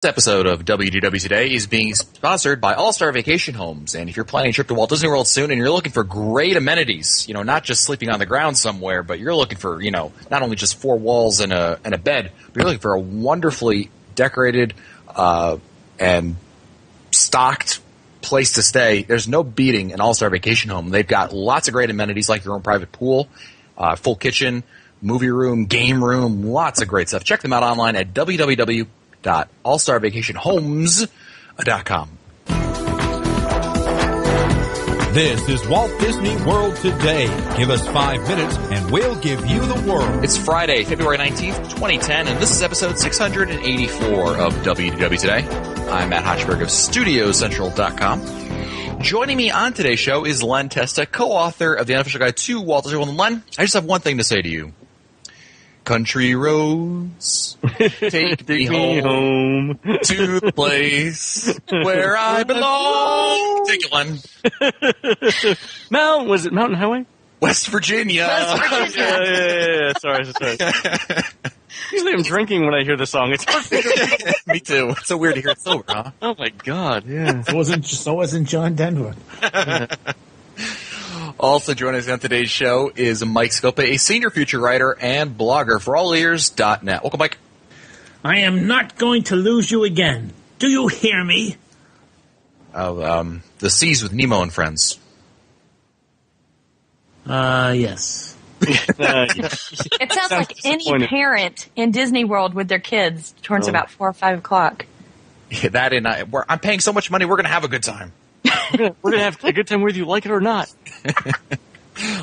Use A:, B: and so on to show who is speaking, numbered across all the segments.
A: This episode of WDW Today is being sponsored by All-Star Vacation Homes. And if you're planning a trip to Walt Disney World soon and you're looking for great amenities, not just sleeping on the ground somewhere, but you're looking for, not only just four walls and a bed, but you're looking for a wonderfully decorated and stocked place to stay, there's no beating an All-Star Vacation Home. They've got lots of great amenities like your own private pool, full kitchen, movie room, game room, lots of great stuff. Check them out online at www.allstarvacationhomes.com.
B: This is Walt Disney World Today. Give us 5 minutes and we'll give you the world.
A: It's Friday, February 19th, 2010, and this is episode 684 of WDW Today. I'm Matt Hochberg of StudioCentral.com. Joining me on today's show is Len Testa, co-author of the Unofficial Guide to Walt Disney World. And Len, I just have one thing to say to you. Country roads, take me home to the place where I belong. Take it, Len.
C: Was it Mountain Highway?
A: West Virginia.
C: Yeah. Sorry. Usually I'm drinking when I hear the song. It's
A: Me too. It's so weird to hear it sober, huh?
C: Oh my God, yeah.
D: So wasn't John Denver.
A: Also joining us on today's show is Mike Scopa, a senior feature writer and blogger for allears.net. Welcome, Mike.
D: I am not going to lose you again. Do you hear me?
A: The Seas with Nemo and Friends.
D: Yes.
E: It sounds like any parent in Disney World with their kids towards about 4 or 5 o'clock.
A: Yeah, that and I'm paying so much money, we're going to have a good time.
C: We're going to have a good time whether you like it or not.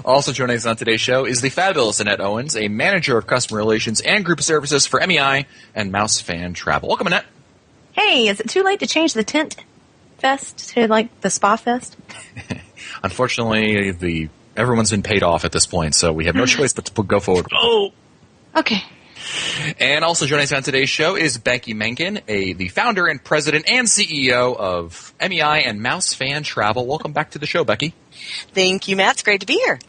A: Also joining us on today's show is the fabulous Annette Owens, a manager of customer relations and group services for MEI and Mouse Fan Travel. Welcome, Annette.
E: Hey, is it too late to change the tent fest to like the spa fest?
A: Unfortunately, everyone's been paid off at this point, so we have no choice but to go forward.
D: Oh,
E: okay.
A: And also joining us on today's show is Becky Menken, the founder and president and CEO of MEI and Mouse Fan Travel. Welcome back to the show, Becky.
F: Thank you, Matt. It's great to be here.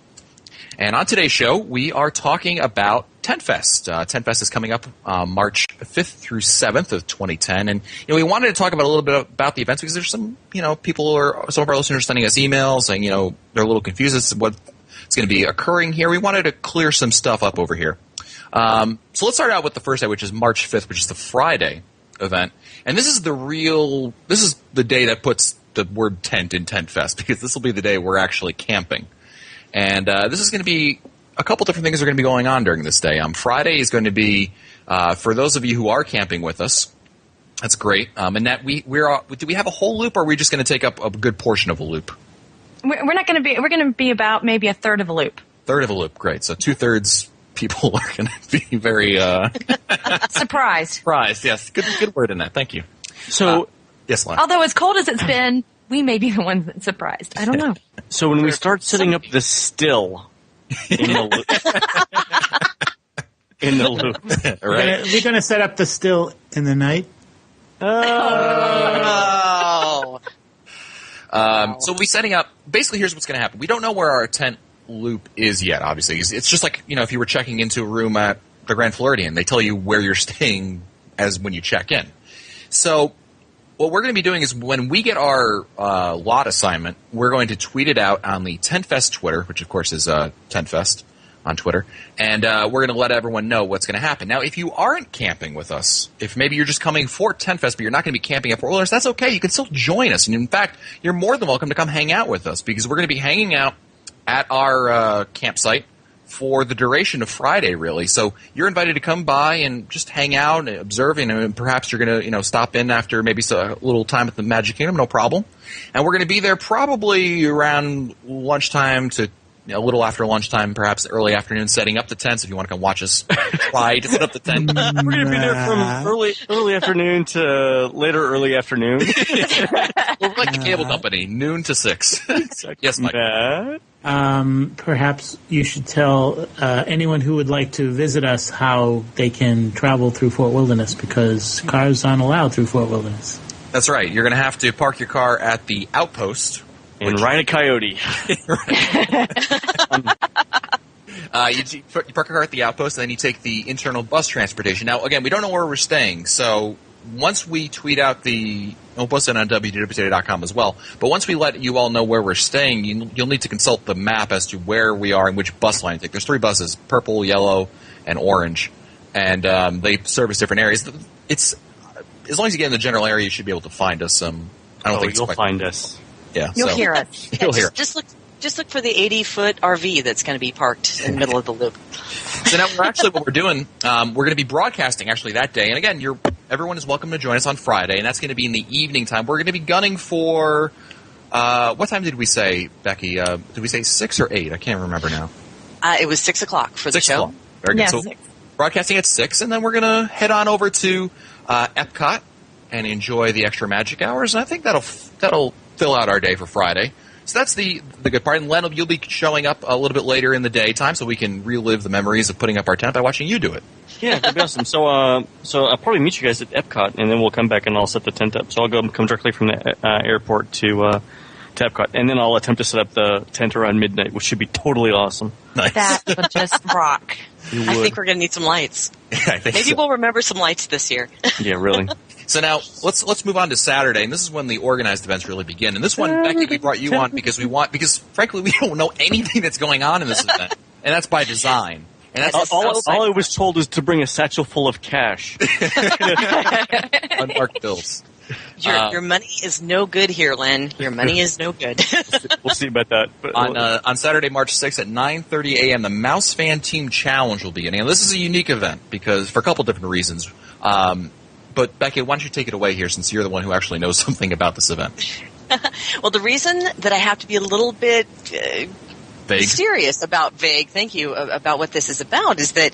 A: And on today's show, we are talking about Tent Fest. Tent Fest is coming up March 5th through 7th of 2010. And we wanted to talk about a little bit about the events because there's some, people or some of our listeners sending us emails saying, they're a little confused as to what's going to be occurring here. We wanted to clear some stuff up over here. So let's start out with the first day, which is March 5th, which is the Friday event. And this is the day that puts the word tent in Tent Fest, because this will be the day we're actually camping. And this is going to be a couple different things are going to be going on during this day. Friday is going to be, for those of you who are camping with us, that's great. Annette, do we have a whole loop, or are we just going to take up a good portion of a loop?
E: We're going to be about maybe a third of a loop.
A: Third of a loop, great. So 2/3 people are going to be very
E: surprised.
A: Surprised, yes. Good word in that. Thank you.
C: So,
A: yes, Len.
E: Although as cold as it's been, we may be the ones that's surprised. I don't know.
C: So when we start setting up the still in the loop,
A: right?
D: We're going to set up the still in the night.
F: Oh.
A: So we'll be setting up. Basically, here's what's going to happen. We don't know where our tent loop is yet, obviously. It's just like, if you were checking into a room at the Grand Floridian, they tell you where you're staying as when you check in. So what we're going to be doing is when we get our lot assignment, we're going to tweet it out on the Tent Fest Twitter, which of course is Tent Fest on Twitter, and we're going to let everyone know what's going to happen. Now, if you aren't camping with us, if maybe you're just coming for Tent Fest, but you're not going to be camping at Fort Wilderness, that's okay. You can still join us. And in fact, you're more than welcome to come hang out with us, because we're going to be hanging out at our campsite for the duration of Friday, really. So you're invited to come by and just hang out and observe, and perhaps you're going to stop in after maybe a little time at the Magic Kingdom, no problem. And we're going to be there probably around lunchtime to a little after lunchtime, perhaps early afternoon, setting up the tents if you want to come watch us try to set up the tent.
C: We're going to be there from early afternoon to later early afternoon.
A: We're like the cable company, noon to 6. Yes, Mike.
D: Perhaps you should tell anyone who would like to visit us how they can travel through Fort Wilderness, because cars aren't allowed through Fort Wilderness.
A: That's right. You're going to have to park your car at the outpost.
C: And ride a coyote.
A: You park your car at the outpost, and then you take the internal bus transportation. Now, again, we don't know where we're staying, so once we tweet out we'll post it on WDWToday.com as well, but once we let you all know where we're staying, you'll need to consult the map as to where we are and which bus line to take. There's 3 buses, purple, yellow, and orange, and they service different areas. It's as long as you get in the general area, you should be able to find us. I don't think
C: you'll find us.
A: Yeah,
E: You'll hear us.
A: You'll hear.
F: Just look for the 80-foot RV that's going to be parked in the middle of the loop.
A: So now what we're doing, we're going to be broadcasting actually that day. And again, everyone is welcome to join us on Friday, and that's going to be in the evening time. We're going to be gunning for, what time did we say, Becky? Did we say 6 or 8? I can't remember now.
F: It was 6 o'clock for the
A: 6
F: show.
A: o'clock. Very good.
E: Yeah,
A: So
E: 6.
A: broadcasting at 6, and then we're going to head on over to Epcot and enjoy the extra magic hours. And I think that'll fill out our day for Friday. So that's the good part. And Len, you'll be showing up a little bit later in the daytime so we can relive the memories of putting up our tent by watching you do it.
C: Yeah, that'd be awesome. So I'll probably meet you guys at Epcot, and then we'll come back and I'll set the tent up. So I'll come directly from the airport to Epcot, and then I'll attempt to set up the tent around midnight, which should be totally awesome.
A: Nice.
E: That would just rock.
F: I think we're going to need some lights.
A: I think
F: Maybe
A: so.
F: we'll remember some lights this year.
C: Yeah, really.
A: So now let's move on to Saturday, and this is when the organized events really begin. And this one, Becky, we brought you on because frankly we don't know anything that's going on in this event, and that's by design. And that's
C: All I was told is to bring a satchel full of cash.
A: unmarked bills.
F: Your money is no good here, Len. Your money is no good.
C: We'll see about that. But
A: On Saturday, March 6th at 9:30 a.m., the Mouse Fan Team Challenge will begin. And this is a unique event because for a couple different reasons. But Becky, why don't you take it away here since you're the one who actually knows something about this event?
F: Well, the reason that I have to be a little bit
A: Vague.
F: serious about about what this is about is that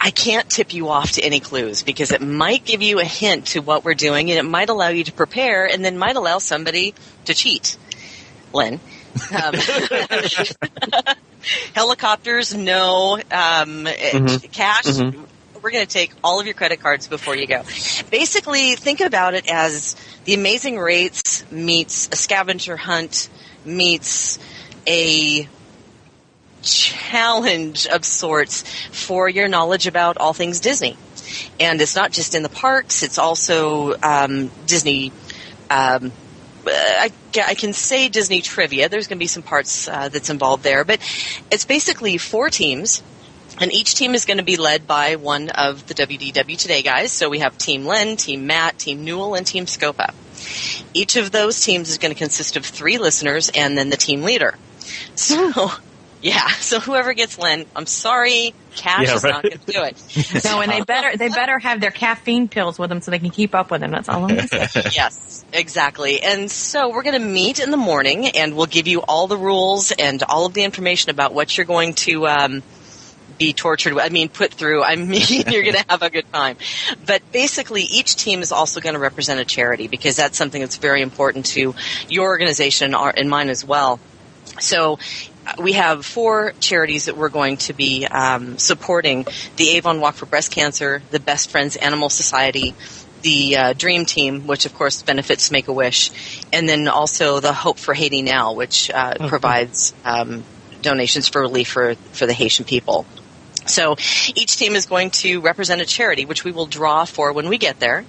F: I can't tip you off to any clues because it might give you a hint to what we're doing and it might allow you to prepare and then might allow somebody to cheat. Len. Helicopters, no. Cash, we're going to take all of your credit cards before you go. Basically, think about it as the Amazing Rates meets a scavenger hunt meets a challenge of sorts for your knowledge about all things Disney. And it's not just in the parks, it's also Disney I can say Disney trivia. There's going to be some parts that's involved there, but it's basically 4 teams, and each team is going to be led by one of the WDW Today guys. So we have Team Len, Team Matt, Team Newell, and Team Scopa. Each of those teams is going to consist of 3 listeners and then the team leader. So, yeah. So whoever gets Len, I'm sorry, Cash is not going to do it.
E: No, and they better have their caffeine pills with them so they can keep up with them. That's all I'm going to say.
F: Yes, exactly. And so we're going to meet in the morning, and we'll give you all the rules and all of the information about what you're going to be tortured with. Put through. You're going to have a good time. But basically, each team is also going to represent a charity because that's something that's very important to your organization and mine as well. So we have 4 charities that we're going to be supporting: the Avon Walk for Breast Cancer, the Best Friends Animal Society, the Dream Team, which of course benefits Make-A-Wish, and then also the Hope for Haiti Now, which provides donations for relief for the Haitian people. So each team is going to represent a charity, which we will draw for when we get there.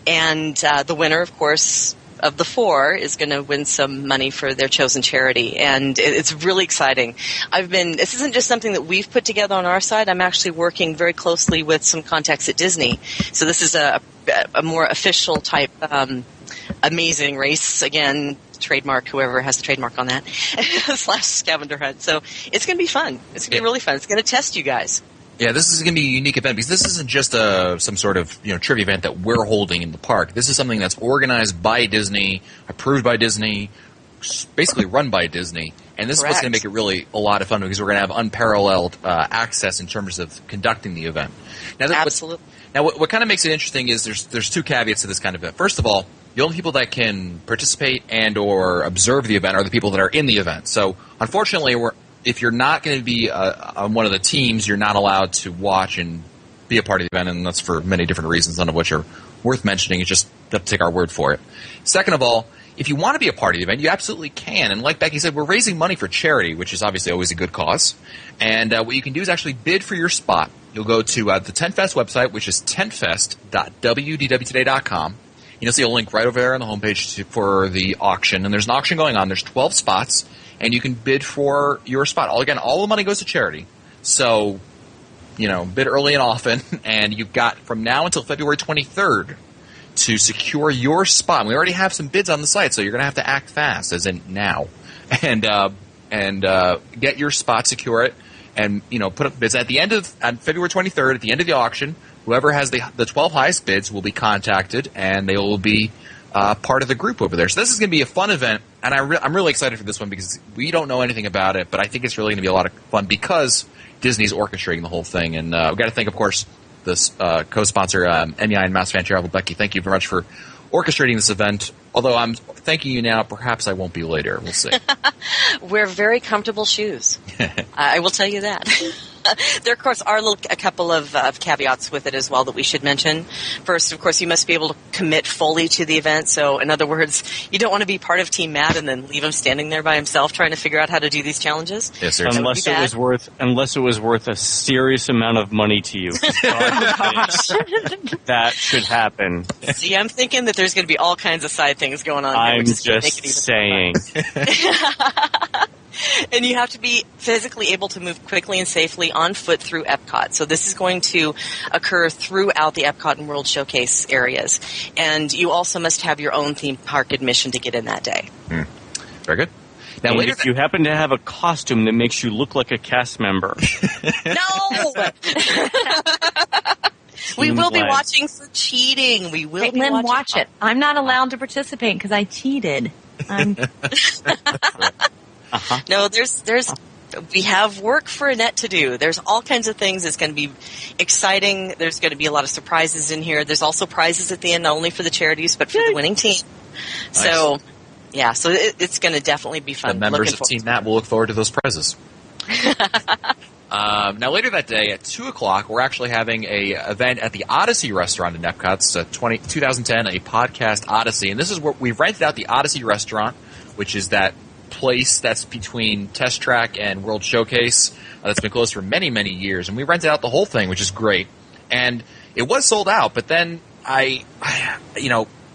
F: And the winner, of course, of the 4 is going to win some money for their chosen charity. And it's really exciting. This isn't just something that we've put together on our side. I'm actually working very closely with some contacts at Disney. So this is a more official type amazing race. Again, trademark, whoever has the trademark on that, / scavenger hunt. So it's going to be fun. It's going to be really fun. It's going to test you guys.
A: Yeah, this is going to be a unique event because this isn't just some sort of trivia event that we're holding in the park. This is something that's organized by Disney, approved by Disney, basically run by Disney. And this is what's going to make it really a lot of fun because we're going to have unparalleled access in terms of conducting the event. Now,
F: Absolutely.
A: What kind of makes it interesting is there's 2 caveats to this kind of event. First of all, the only people that can participate and or observe the event are the people that are in the event. So, unfortunately, if you're not going to be on one of the teams, you're not allowed to watch and be a part of the event, and that's for many different reasons, none of which are worth mentioning. You just have to take our word for it. Second of all, if you want to be a part of the event, you absolutely can. And like Becky said, we're raising money for charity, which is obviously always a good cause. And what you can do is actually bid for your spot. you'll go to the Tent Fest website, which is tentfest.wdwtoday.com. You'll see a link right over there on the homepage for the auction. And there's an auction going on. There's 12 spots, and you can bid for your spot. All the money goes to charity. So, bid early and often. And you've got from now until February 23rd to secure your spot. We already have some bids on the site, so you're going to have to act fast, as in now. And get your spot, secure it, and put up bids. On February 23rd, at the end of the auction, whoever has the 12 highest bids will be contacted, and they will be part of the group over there. So this is going to be a fun event, and I'm really excited for this one because we don't know anything about it, but I think it's really going to be a lot of fun because Disney's orchestrating the whole thing. And we've got to thank, of course, this co-sponsor, MEI and Mouse Fan Travel. Becky, thank you very much for orchestrating this event. Although I'm thanking you now, perhaps I won't be later. We'll see.
F: Wear very comfortable shoes. I will tell you that. There, of course, are a couple of caveats with it as well that we should mention. First, of course, you must be able to commit fully to the event. So, in other words, you don't want to be part of Team Matt and then leave him standing there by himself trying to figure out how to do these challenges.
A: Yes,
C: unless it was worth a serious amount of money to you. That should happen.
F: See, I'm thinking that there's going to be all kinds of side things going on.
C: I'm just saying.
F: And you have to be physically able to move quickly and safely on foot through Epcot. So this is going to occur throughout the Epcot and World Showcase areas. And you also must have your own theme park admission to get in that day.
A: Very good. Now,
C: and if you happen to have a costume that makes you look like a cast member.
F: No! We will be watching for cheating. We will be
E: watching. Watch it. I'm not allowed to participate because I cheated.
F: No, we have work for Annette to do. There's all kinds of things. It's going to be exciting. There's going to be a lot of surprises in here. There's also prizes at the end, not only for the charities, but for the winning team. Nice. So, yeah, so it's going to definitely be fun.
A: The members of Team Matt will look forward to those prizes. Now, later that day at 2 o'clock, we're actually having a event at the Odyssey restaurant in Epcot. It's 2010, a podcast Odyssey. And this is where we've rented out the Odyssey restaurant, which is that place that's between Test Track and World Showcase that's been closed for many, many years. And we rented out the whole thing, which is great. And it was sold out, but then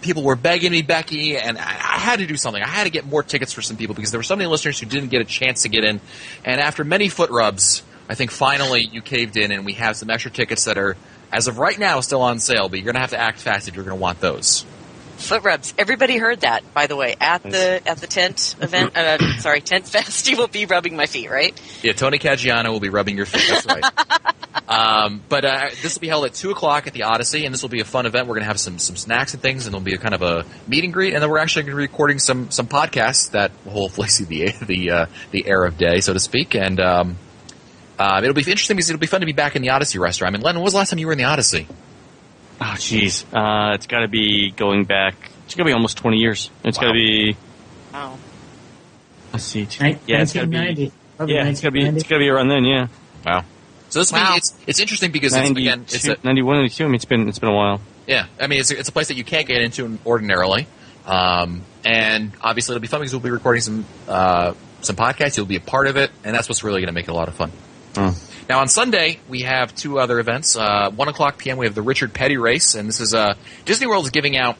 A: people were begging me, Becky, and I had to do something. I had to get more tickets for some people because there were so many listeners who didn't get a chance to get in. And after many foot rubs, I think finally you caved in, and we have some extra tickets that are, as of right now, still on sale, but you're going to have to act fast if you're going to want those.
F: Foot rubs. Everybody heard that, by the way, at the tent event. Tent Fest. You will be rubbing my feet, right?
A: Yeah, Tony Caggiano will be rubbing your feet. That's right. But this will be held at 2 o'clock at the Odyssey, and this will be a fun event. We're going to have some snacks and things, and there'll be a kind of a meet and greet, and then we're actually going to be recording some podcasts that will hopefully see the air of day, so to speak. And it'll be interesting because it'll be fun to be back in the Odyssey restaurant. I mean, Len, when was the last time you were in the Odyssey?
C: Oh, jeez. It's got to be going back. It's going to be almost 20 years. It's got to be.
F: Wow.
C: Let's see.
D: Yeah, it's got to be.
C: Yeah, it's got to be around then. Yeah.
A: Wow. So this it's interesting because it's 91,
C: 92. I mean, it's been a while.
A: Yeah, I mean, it's a place that you can't get into ordinarily, and obviously it'll be fun because we'll be recording some podcasts. You'll be a part of it, and that's what's really going to make it a lot of fun. Now, on Sunday, we have two other events. 1 o'clock p.m., we have the Richard Petty Race, and this is Disney World is giving out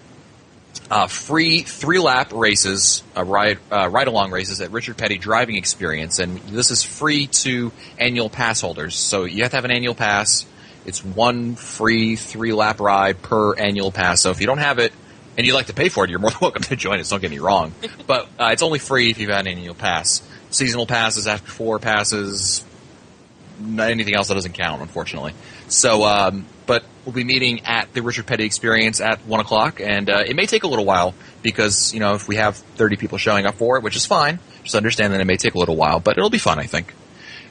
A: free 3-lap races, ride-along races at Richard Petty Driving Experience, and this is free to annual pass holders. So you have to have an annual pass. It's one free 3-lap ride per annual pass. So if you don't have it and you'd like to pay for it, you're more than welcome to join us, don't get me wrong. But it's only free if you've had an annual pass. Seasonal passes after 4 passes, anything else that doesn't count, unfortunately. So, but we'll be meeting at the Richard Petty Experience at 1 o'clock, and it may take a little while because, if we have 30 people showing up for it, which is fine, just understand that it may take a little while, but it'll be fun, I think.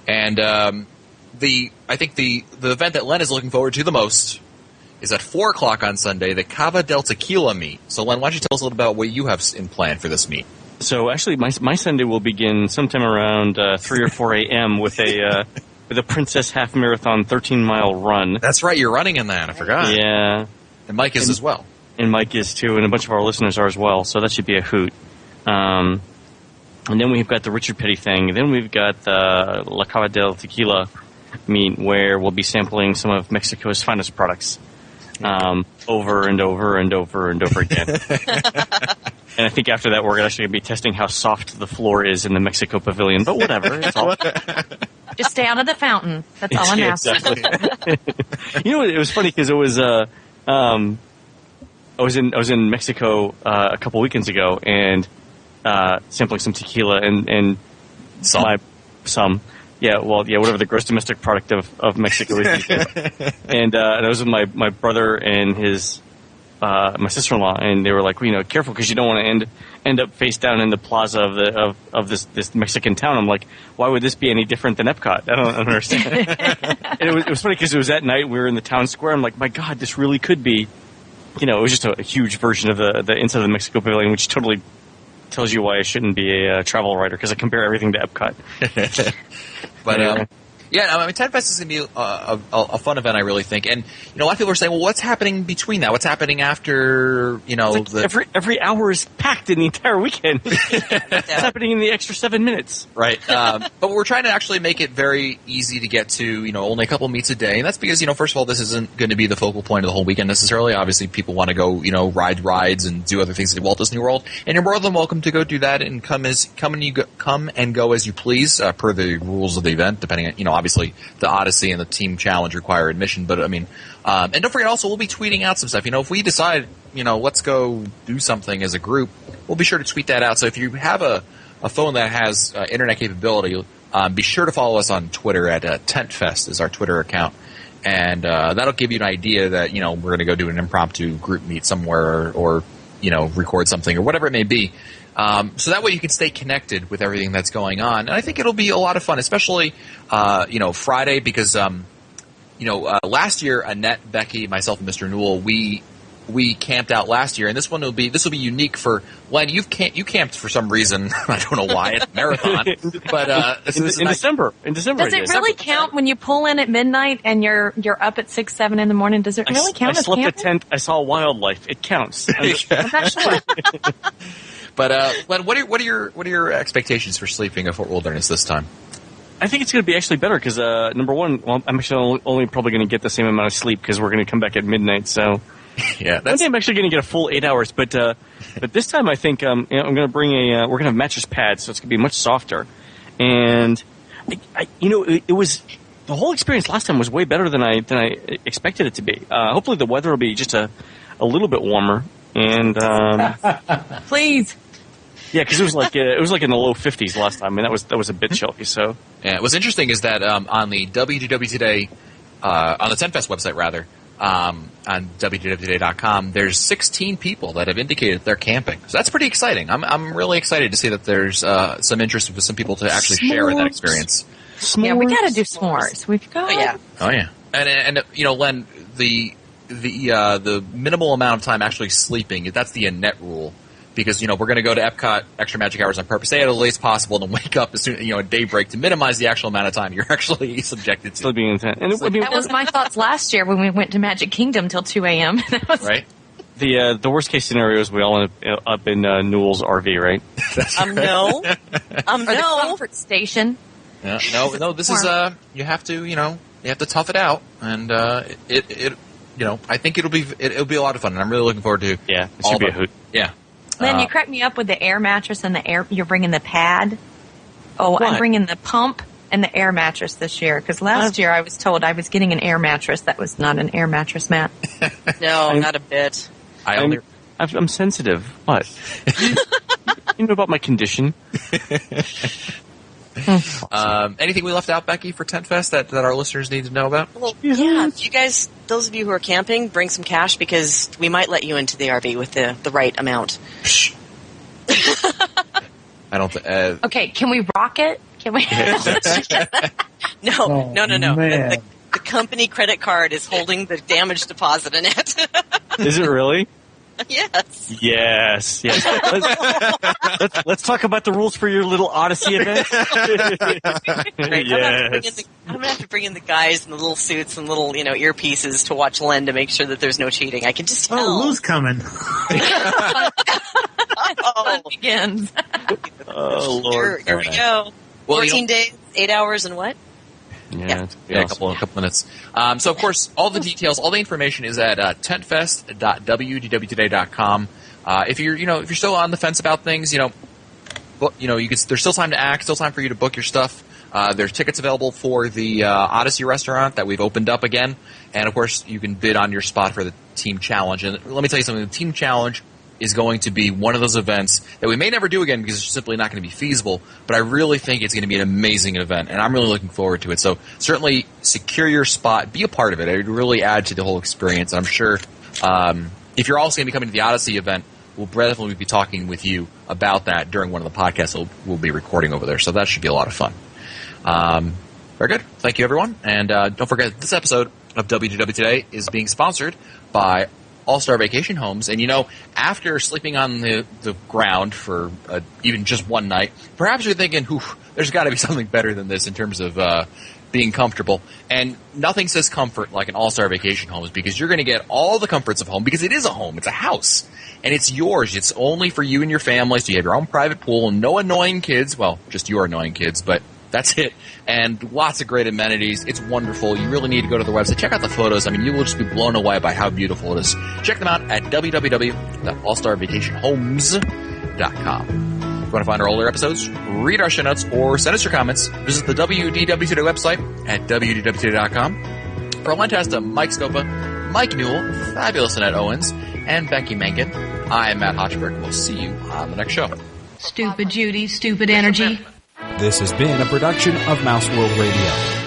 A: And I think the event that Len is looking forward to the most is at 4 o'clock on Sunday, the Cava del Tequila meet. So, Len, why don't you tell us a little about what you have in plan for this meet?
C: So, actually, my Sunday will begin sometime around 3 or 4 a.m. with a Princess Half Marathon 13-mile run.
A: That's right, you're running in that. I forgot.
C: Yeah.
A: And Mike is as well.
C: And Mike is too, and a bunch of our listeners are as well, so that should be a hoot. And then we've got the Richard Petty thing. Then we've got the La Cava del Tequila. meet where we'll be sampling some of Mexico's finest products over and over and over and over again. And I think after that, we're actually going to be testing how soft the floor is in the Mexico Pavilion. But whatever, it's all.
E: Just stay out of the fountain. That's all I'm asking.
C: Exactly. You know, it was funny because it was I was in Mexico a couple weekends ago and sampling some tequila and whatever the gross domestic product of Mexico is. And I was with my brother and his my sister-in-law, and they were like, well, careful because you don't want to end up face down in the plaza of this Mexican town. I'm like, why would this be any different than Epcot? I don't understand. And it was funny because it was at night. We were in the town square. I'm like, my God, this really could be. It was just a huge version of the inside of the Mexico Pavilion, which totally tells you why I shouldn't be a travel writer because I compare everything to Epcot.
A: But TenFest is going to be a fun event, I really think. And a lot of people are saying, well, what's happening between that? What's happening after
C: every hour is packed in the entire weekend. It's happening in the extra 7 minutes,
A: right? But we're trying to actually make it very easy to get to. Only a couple meets a day, and that's because first of all, this isn't going to be the focal point of the whole weekend necessarily. Obviously, people want to go ride rides and do other things at Walt Disney World, and you're more than welcome to go do that and come and go as you please per the rules of the event, depending on obviously the Odyssey and the Team Challenge require admission, but and don't forget also we'll be tweeting out some stuff. If we decide let's go do something as a group, we'll be sure to tweet that out. So if you have a phone that has internet capability, be sure to follow us on Twitter at TentFest is our Twitter account, and that'll give you an idea that we're going to go do an impromptu group meet somewhere or record something or whatever it may be. So that way you can stay connected with everything that's going on. And I think it'll be a lot of fun, especially, Friday because, last year, Annette, Becky, myself, and Mr. Newell, we camped out last year. And this will be unique for Len. You camped for some reason. I don't know why at Marathon, but,
C: in December.
E: Does it really count when you pull in at midnight and you're up at 6, 7 in the morning? Does it really count as camping?
C: I slept a tent. I saw wildlife. It counts.
E: I'm not sure.
A: But Len, what are your expectations for sleeping at Fort Wilderness this time?
C: I think it's going to be actually better because number one, I'm actually only probably going to get the same amount of sleep because we're going to come back at midnight. So
A: yeah,
C: one day I'm actually going to get a full 8 hours. But this time I think I'm going to bring we're going to have mattress pads, so it's going to be much softer. And it was the whole experience last time was way better than I expected it to be. Hopefully the weather will be just a little bit warmer. And
E: please.
C: Yeah, because it was like in the low 50s last time, and that was a bit chilly. So
A: yeah, what's interesting is that on the WDW Today, on the TenFest website rather, on WDWToday.com, there's 16 people that have indicated they're camping. So that's pretty exciting. I'm really excited to see that there's some interest with some people to actually share in that experience.
E: S'mores. Yeah, we got to do s'mores. We've got.
A: Oh yeah. And Len, the minimal amount of time actually sleeping, that's the Annette rule. Because, we're going to go to Epcot extra magic hours on purpose. Stay at the latest possible and wake up as soon, at daybreak to minimize the actual amount of time you're actually subjected to.
C: Still being intent. And
E: that was my thoughts last year when we went to Magic Kingdom till 2 a.m.
A: Right.
C: The worst case scenario is we all end up in Newell's RV, right?
F: No.
E: Or the comfort station.
A: Yeah. No. This is you have to tough it out, and I think it'll be a lot of fun, and I'm really looking forward to.
C: Yeah, it should be a hoot.
A: Yeah.
E: Len, you cracked me up with the air mattress and you're bringing the pad. Oh, what? I'm bringing the pump and the air mattress this year because last year I was told I was getting an air mattress that was not an air mattress, Matt.
F: No, not a bit.
C: I'm sensitive. What? You know about my condition.
A: Anything we left out, Becky, for TenFest that our listeners need to know about?
F: Well, yeah, if you guys, those of you who are camping, bring some cash because we might let you into the RV with the right amount.
A: I don't.
E: Okay, can we rock it? Can we?
F: No. The company credit card is holding the damage deposit in it.
C: Is it really?
F: Yes.
C: Let's talk about the rules for your little Odyssey event.
F: Right.
C: Yes.
F: I'm gonna have to bring in the guys in the little suits and little earpieces to watch Len to make sure that there's no cheating. I can just tell.
D: Oh, Lou's coming.
E: Fun begins.
C: Oh Lord.
F: Here we go. 14 days, 8 hours, and what?
C: Yeah,
A: a couple minutes. So, of course, all the details, all the information is at tentfest.wdwtoday.com. If you're still on the fence about things, there's still time to act, still time for you to book your stuff. There's tickets available for the Odyssey restaurant that we've opened up again. And, of course, you can bid on your spot for the Team Challenge. And let me tell you something. The Team Challenge is going to be one of those events that we may never do again because it's simply not going to be feasible. But I really think it's going to be an amazing event, and I'm really looking forward to it. So certainly secure your spot. Be a part of it. It would really add to the whole experience. I'm sure if you're also going to be coming to the Odyssey event, we'll definitely be talking with you about that during one of the podcasts we'll be recording over there. So that should be a lot of fun. Very good. Thank you, everyone. And don't forget, this episode of WDW Today is being sponsored by All-Star Vacation Homes. And, after sleeping on the ground for even just one night, perhaps you're thinking, there's got to be something better than this in terms of being comfortable. And nothing says comfort like an All-Star Vacation Homes, because you're going to get all the comforts of home, because it is a home. It's a house. And it's yours. It's only for you and your family, so you have your own private pool, no annoying kids. Well, just your annoying kids, but that's it. And lots of great amenities. It's wonderful. You really need to go to the website. Check out the photos. I mean, you will just be blown away by how beautiful it is. Check them out at www.allstarvacationhomes.com. If you want to find our older episodes, read our show notes, or send us your comments, visit the WDW Today website at wdwtoday.com. For Lentesta, Mike Scopa, Mike Newell, Fabulous Annette Owens, and Becky Menken, I am Matt Hochberg. We'll see you on the next show.
G: Stupid Judy, stupid energy.
B: This has been a production of Mouse World Radio.